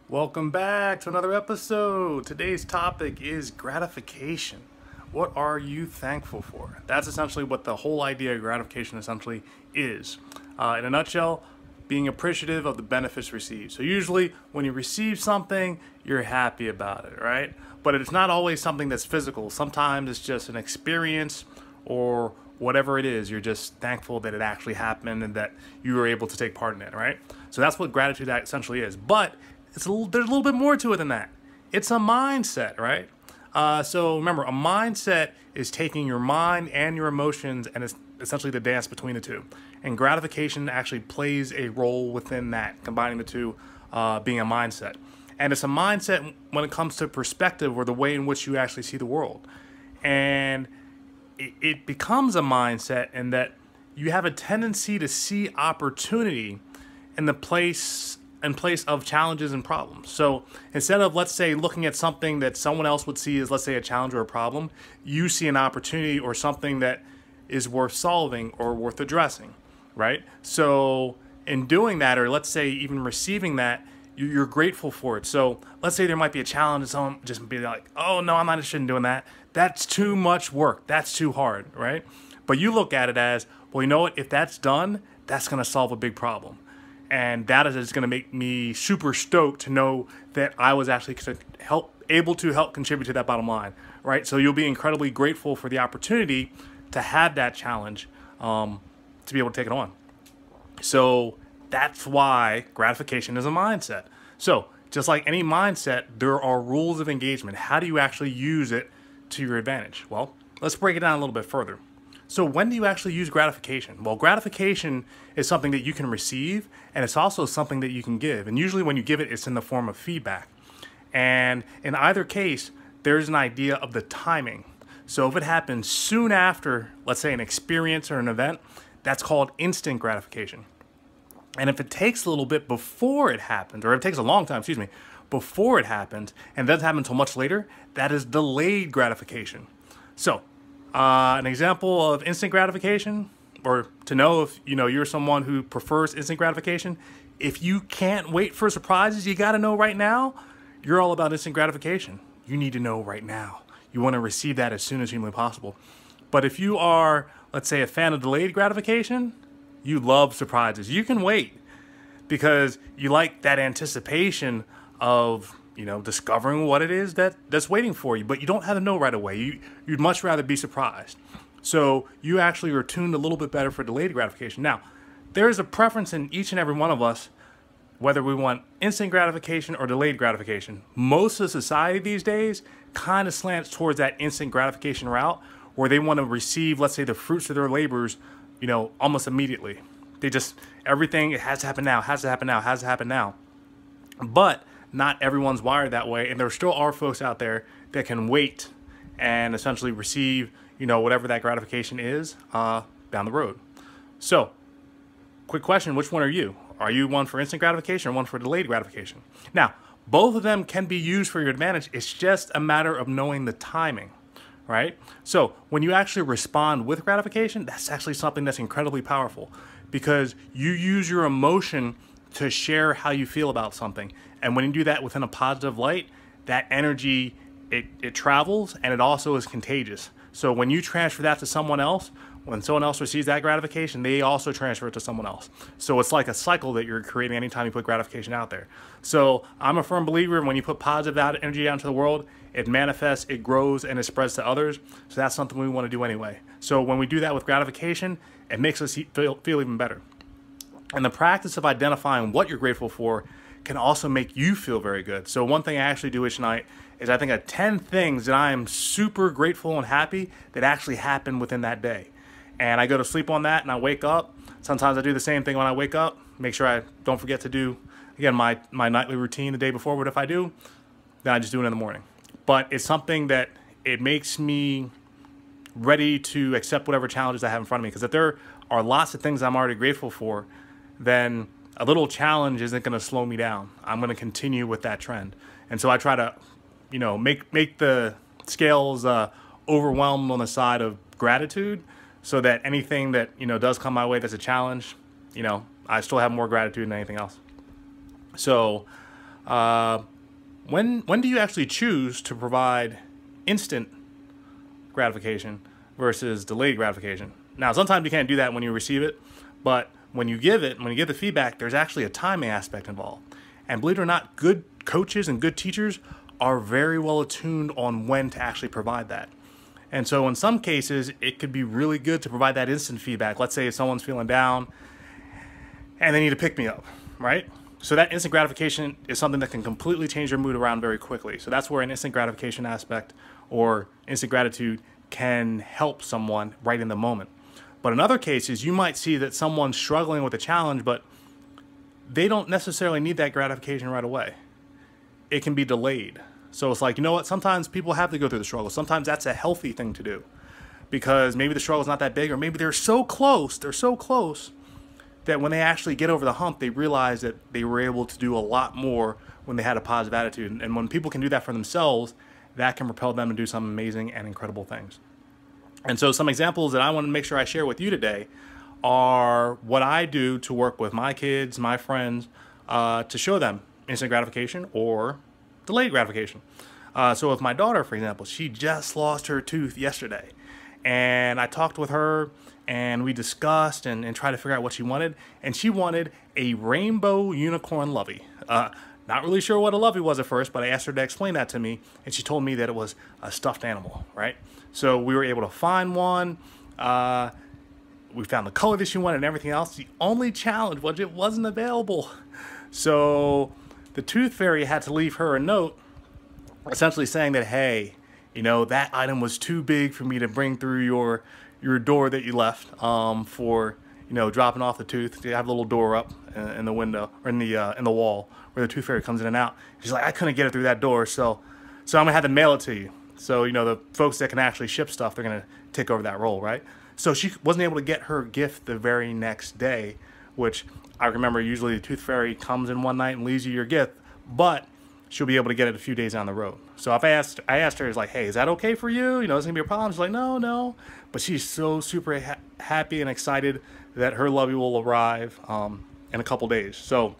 Welcome back to another episode. Today's topic is gratification. What are you thankful for? That's essentially what the whole idea of gratification essentially is. In a nutshell, being appreciative of the benefits received. So usually when you receive something, you're happy about it, right? But it's not always something that's physical. Sometimes it's just an experience or whatever it is. You're just thankful that it actually happened and that you were able to take part in it, right? So that's what gratitude essentially is. But there's a little bit more to it than that. It's a mindset, right? So remember, a mindset is taking your mind and your emotions and it's essentially the dance between the two. And gratification actually plays a role within that, combining the two being a mindset. And it's a mindset when it comes to perspective or the way in which you actually see the world. And it becomes a mindset in that you have a tendency to see opportunity in place of challenges and problems. So instead of, let's say, looking at something that someone else would see as, let's say, a challenge or a problem, you see an opportunity or something that is worth solving or worth addressing, right? So in doing that, or let's say even receiving that, you're grateful for it. So let's say there might be a challenge and someone just be like, oh no, I'm not interested in doing that. That's too much work. That's too hard, right? But you look at it as, well, you know what? If that's done, that's going to solve a big problem. And that is going to make me super stoked to know that I was actually able to help contribute to that bottom line, right? So you'll be incredibly grateful for the opportunity to have that challenge, to be able to take it on. So that's why gratification is a mindset. So just like any mindset, there are rules of engagement. How do you actually use it to your advantage? Well, let's break it down a little bit further. So when do you actually use gratification? Well, gratification is something that you can receive, and it's also something that you can give. And usually when you give it, it's in the form of feedback. And in either case, there's an idea of the timing. So if it happens soon after, let's say, an experience or an event, that's called instant gratification. And if it takes a little bit before it happens, or it takes a long time, before it happens, and doesn't happen until much later, that is delayed gratification. So an example of instant gratification, or to know if you're someone who prefers instant gratification, if you can't wait for surprises, you got to know right now, you're all about instant gratification. You need to know right now. You want to receive that as soon as humanly possible. But if you are, let's say, a fan of delayed gratification, you love surprises. You can wait because you like that anticipation of discovering what it is that's waiting for you, but you don't have to know right away. You'd much rather be surprised. So you actually are tuned a little bit better for delayed gratification. Now, there is a preference in each and every one of us, whether we want instant gratification or delayed gratification. Most of society these days kind of slants towards that instant gratification route where they want to receive, let's say, the fruits of their labors, almost immediately. Everything, it has to happen now, has to happen now, has to happen now. But not everyone's wired that way, and there still are folks out there that can wait and essentially receive, whatever that gratification is down the road. So, quick question, which one are you? Are you one for instant gratification or one for delayed gratification? Now, both of them can be used for your advantage. It's just a matter of knowing the timing, right? So, when you actually respond with gratification, that's actually something that's incredibly powerful because you use your emotion to share how you feel about something. And when you do that within a positive light, that energy, it travels and it also is contagious. So when you transfer that to someone else, when someone else receives that gratification, they also transfer it to someone else. So it's like a cycle that you're creating anytime you put gratification out there. So I'm a firm believer when you put positive energy out into the world, it manifests, it grows, and it spreads to others. So that's something we want to do anyway. So when we do that with gratification, it makes us feel even better. And the practice of identifying what you're grateful for can also make you feel very good. So one thing I actually do each night is I think of 10 things that I am super grateful and happy that actually happened within that day. And I go to sleep on that and I wake up. Sometimes I do the same thing when I wake up. Make sure I don't forget to do, again, my nightly routine the day before. But if I do, then I just do it in the morning. But it's something that it makes me ready to accept whatever challenges I have in front of me. Because if there are lots of things I'm already grateful for, then a little challenge isn't going to slow me down. I'm going to continue with that trend. And so I try to, make the scales overwhelmed on the side of gratitude so that anything that, does come my way that's a challenge, I still have more gratitude than anything else. So When do you actually choose to provide instant gratification versus delayed gratification? Now, sometimes you can't do that when you receive it, but when you give the feedback, there's actually a timing aspect involved. And believe it or not, good coaches and good teachers are very well attuned on when to actually provide that. And so in some cases, it could be really good to provide that instant feedback. Let's say if someone's feeling down and they need to pick me up, right? So that instant gratification is something that can completely change your mood around very quickly. So that's where an instant gratification aspect or instant gratitude can help someone right in the moment. But in other cases, you might see that someone's struggling with a challenge, but they don't necessarily need that gratification right away. It can be delayed. So it's like, you know what? Sometimes people have to go through the struggle. Sometimes that's a healthy thing to do because maybe the struggle's not that big, or maybe they're so close that when they actually get over the hump, they realize that they were able to do a lot more when they had a positive attitude. And when people can do that for themselves, that can propel them to do some amazing and incredible things. And so some examples that I want to make sure I share with you today are what I do to work with my kids, my friends, to show them instant gratification or delayed gratification. So with my daughter, for example, she just lost her tooth yesterday. And I talked with her and we discussed and tried to figure out what she wanted. And she wanted a rainbow unicorn lovey. Not really sure what a lovey was at first, but I asked her to explain that to me. And she told me that it was a stuffed animal, right? So we were able to find one. We found the color that she wanted and everything else. The only challenge was it wasn't available. So the tooth fairy had to leave her a note essentially saying that, hey, you know, that item was too big for me to bring through your door that you left for, you know, dropping off the tooth. You have a little door up in the window or in the wall where the tooth fairy comes in and out. She's like, I couldn't get it through that door, so I'm gonna have to mail it to you. So, you know, the folks that can actually ship stuff, they're gonna take over that role, right? So she wasn't able to get her gift the very next day, which I remember usually the tooth fairy comes in one night and leaves you your gift, but she'll be able to get it a few days down the road. So if I asked her, it's like, hey, is that okay for you? You know, is it gonna be a problem? She's like, no. But she's so super happy and excited that her lovey will arrive in a couple days. So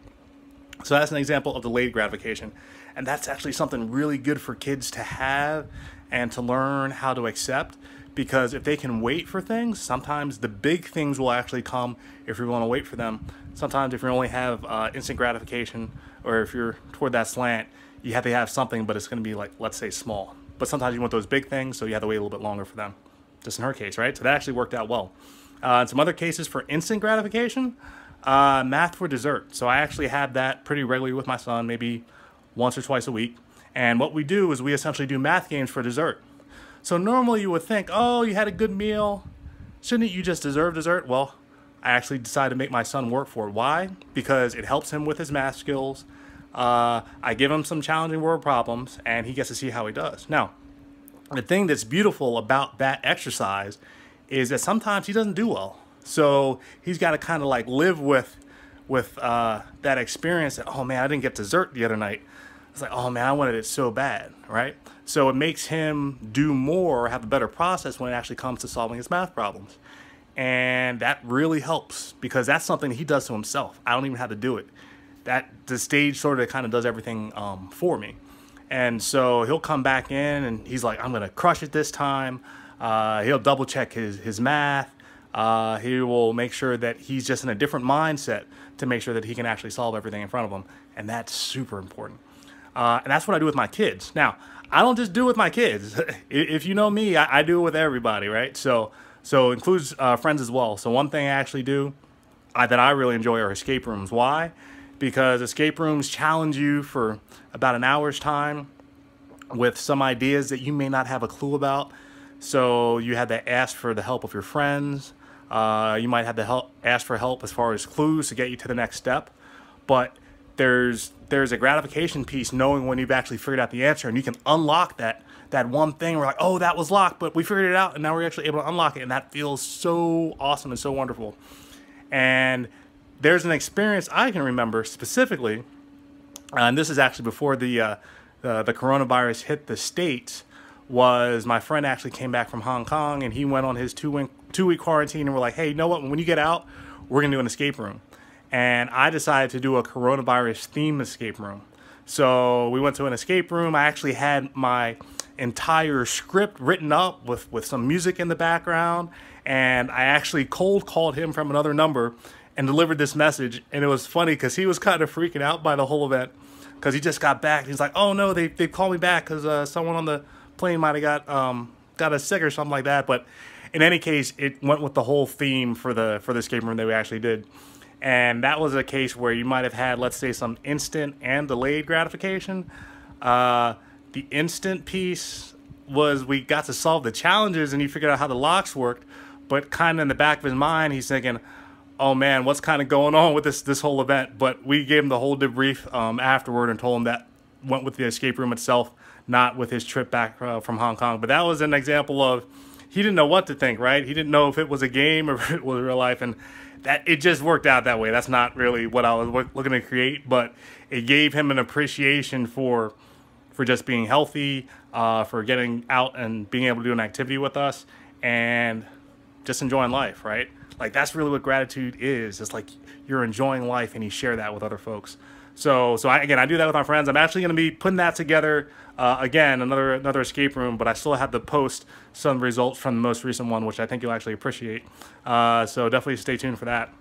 that's an example of delayed gratification. And that's actually something really good for kids to have and to learn how to accept, because if they can wait for things, sometimes the big things will actually come if you're willing to wait for them. Sometimes if you only have instant gratification, or if you're toward that slant, you have to have something, but it's going to be like, let's say, small. But sometimes you want those big things, so you have to wait a little bit longer for them. Just in her case, right? So that actually worked out well. In some other cases for instant gratification, math for dessert. So I actually have that pretty regularly with my son, maybe once or twice a week. And what we do is we essentially do math games for dessert. So normally you would think, oh, you had a good meal, shouldn't you just deserve dessert? Well, I actually decided to make my son work for it. Why? Because it helps him with his math skills. I give him some challenging word problems, and he gets to see how he does. Now, the thing that's beautiful about that exercise is that sometimes he doesn't do well. So he's got to kind of like live with that experience that, oh man, I didn't get dessert the other night. It's like, oh man, I wanted it so bad, right? So it makes him do more, have a better process when it actually comes to solving his math problems. And that really helps because that's something he does to himself. I don't even have to do it. The stage sort of kind of does everything for me. And so he'll come back in and he's like, I'm going to crush it this time. He'll double check his math. He will make sure that he's just in a different mindset to make sure that he can actually solve everything in front of him. And that's super important. And that's what I do with my kids. Now, I don't just do it with my kids. If you know me, I do it with everybody, right? So includes friends as well. So one thing I actually do that I really enjoy are escape rooms. Why? Because escape rooms challenge you for about an hour's time with some ideas that you may not have a clue about. So you had to ask for the help of your friends. You might have to ask for help as far as clues to get you to the next step. But there's a gratification piece knowing when you've actually figured out the answer, and you can unlock that one thing. We're like, oh, that was locked, but we figured it out, and now we're actually able to unlock it, and that feels so awesome and so wonderful. And there's an experience I can remember specifically, and this is actually before the coronavirus hit the States, was my friend actually came back from Hong Kong, and he went on his two-week quarantine, and we're like, hey, you know what, when you get out, we're going to do an escape room. And I decided to do a coronavirus theme escape room. So we went to an escape room. I actually had my entire script written up with some music in the background, and I actually cold called him from another number and delivered this message. And it was funny because he was kind of freaking out by the whole event because he just got back. He's like, oh no, they called me back because someone on the plane might have got us sick or something like that. But in any case, it went with the whole theme for the escape room that we actually did. And that was a case where you might have had, let's say, some instant and delayed gratification. The instant piece was we got to solve the challenges and he figured out how the locks worked, but kind of in the back of his mind, he's thinking, oh man, what's kind of going on with this whole event? But we gave him the whole debrief afterward and told him that went with the escape room itself, not with his trip back from Hong Kong. But that was an example of he didn't know what to think, right? He didn't know if it was a game or if it was real life, and that it just worked out that way. That's not really what I was looking to create, but it gave him an appreciation for just being healthy, for getting out and being able to do an activity with us, and just enjoying life, right? Like, that's really what gratitude is. It's like you're enjoying life and you share that with other folks. So I do that with my friends. I'm actually going to be putting that together again, another escape room, but I still have to post some results from the most recent one, which I think you'll actually appreciate. So definitely stay tuned for that.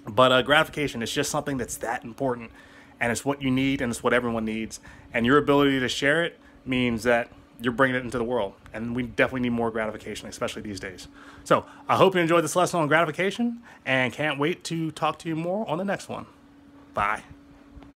But gratification is just something that's that important, and it's what you need and it's what everyone needs. And your ability to share it means that you're bringing it into the world, and we definitely need more gratification, especially these days. So I hope you enjoyed this lesson on gratification and can't wait to talk to you more on the next one. Bye.